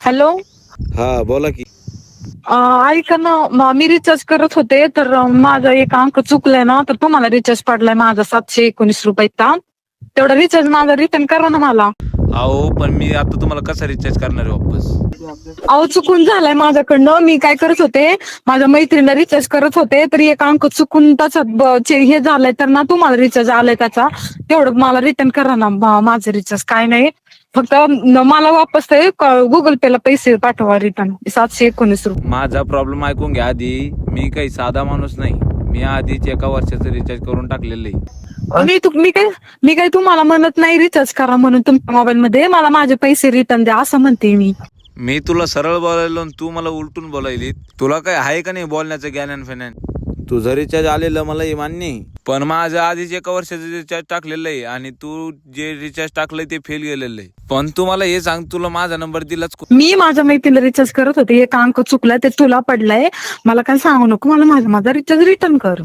Hello. हा बोला की. ऐका ना, मी रिचार्ज करत होते तर माझा एक अंक चुकलाय ना, तर तुम्हाला रिचार्ज पडलाय माझा 719 रुपयाचा. तेवढा रिचार्ज माझा रिटर्न करा ना मला. अहो पण मी आता तुम्हाला कसा रिचार्ज करणार आहे वापस? अहो चुकून झालाय माझ्याकडनं. मी काय करत होते, माझ्या मैत्रिणीला रिचार्ज करत होते तर एक अंक चुकून त्याच्यात हे झालंय, तर ना तुम्हाला रिचार्ज आलाय त्याचा. तेवढं मला रिटर्न करा ना माझं रिचार्ज. काय नाही, फक्त मला वापस ते गुगल पे ला पैसे पाठवा रिटर्न 719 रुपये. माझा प्रॉब्लेम ऐकून घ्या आधी. मी काही साधा माणूस नाही. मी आधीच एका वर्षाचं रिचार्ज करून टाकलेलं आहे. मी काय तुम्हाला म्हणत नाही रिचार्ज करा म्हणून तुमच्या मोबाईल मध्ये. मला माझे पैसे रिटर्न द्या असं म्हणते मी. मी तुला सरळ बोलायलो आणि तू मला उलटून बोलायली. तुला काय आहे का नाही बोलण्याचं ज्ञान आणि फॅन? तुझं रिचार्ज आलेलं मला हे मान्य आहे, पण माझं आधीच एका वर्षाचं रिचार्ज टाकलेलं आहे आणि तू जे रिचार्ज टाकलंय ते फेल गेलेलं आहे. पण तू मला हे सांग, तुला माझा नंबर दिलाच मी माझ्या मैत्रीला रिचार्ज करत होते, एक अंक चुकलाय ते तुला पडलाय. मला काय सांगू नको, मला माझा रिचार्ज रिटर्न कर.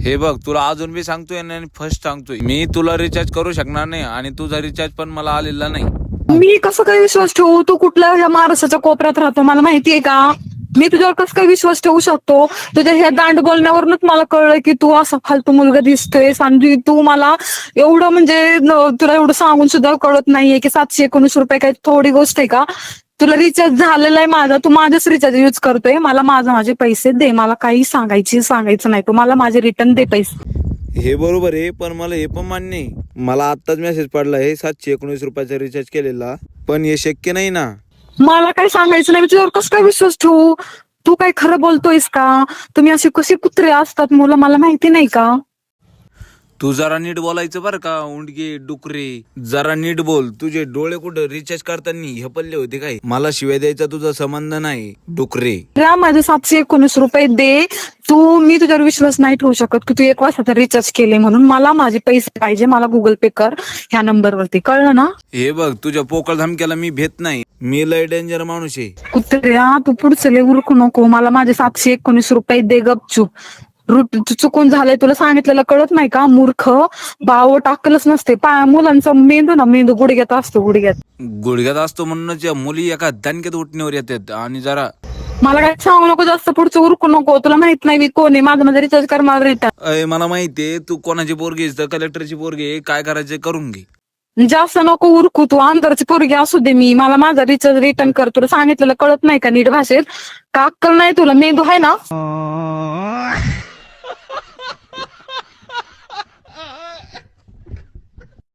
हे बघ, तुला अजून बी सांगतोय आणि फर्स्ट सांगतोय, मी तुला रिचार्ज करू शकणार नाही आणि तुझा रिचार्ज पण मला आलेला नाही. मी कसं काय विश्वास ठेवू? तू कुठल्या ह्या महाराष्ट्राच्या कोपऱ्यात राहतो मला माहितीये का? मी तुझ्यावर कसं काय विश्वास ठेवू शकतो? तुझ्या ह्या दांड बोलण्यावरूनच मला कळलं की तू असा फालतू मुलगा दिसतोयस आणि तू मला एवढं म्हणजे तुला एवढं सांगून सुद्धा कळत नाहीये की 719 रुपये काय थोडी गोष्ट आहे का? तुला रिचार्ज झालेला आहे माझा, तू माझाच रिचार्ज युज करतोय. मला माझे पैसे दे. मला काही सांगायचं नाही. तू मला माझे रिटर्न दे पैसे. हे बरोबर आहे, पण मला हे पण मान्य आहे. मला आत्ताच मेसेज पडला आहे 719 रुपयाचा रिचार्ज केलेला, पण हे शक्य नाही ना. मला काही सांगायचं नाही. मी तुझ्यावर कसं काय विश्वास ठेवू? तू काय खरं बोलतोयस का? तुम्ही असे कसे कुत्रे असतात मुलं, मला माहिती नाही का? तू जरा नीट बोलायचं बरं का, उंडगे डुकरे. जरा नीट बोल. तुझे डोळे कुठं रिचार्ज करताना हे पडले होते काय? मला शिवाय द्यायचा तुझा संबंध नाही, डुकरे. माझे 719 रुपये दे तू. मी तुझ्यावर विश्वास नाही ठेवू शकत की तू एक वर्षाचा रिचार्ज केले म्हणून. मला माझे पैसे पाहिजे. मला गुगल पे कर ह्या नंबरवरती, कळलं ना? हे बघ, तुझ्या पोकळ धमक्याला मी भेट नाही. मी लय डेंजर माणूस आहे. कुत्र्या, तू पुढचं लय उरकू नको. मला माझे 719 रुपये दे गपचूप. चुकून झालंय, तुला सांगितलेलं कळत नाही का? मूर्ख बाव टाकलंच नसते. मुलांचा मेंदू ना, मेंदू गुडघ्यात असतो, गुडघ्यात असतो म्हणूनच या मुली एका दणक्यात उठण्यावर येतात. आणि जरा मला काय सांगू नको, जास्त पुढचं उरकू नको. तुला माहित नाही मी कोण आहे. माझा रिचार्ज कर, मला रिटर्न. मला माहितीये तू कोणाची पोरगी आहेस, तर कलेक्टरची पोरगी आहे. काय करायचं करून घे. जास्त नको उरकू तू. अंतरची पोरगी असू दे मी. मला माझा रिचार्ज रिटर्न कर. तुला सांगितलेलं कळत नाही का नीट भाषेत? का अक्कल नाही तुला? मेंदू आहे ना?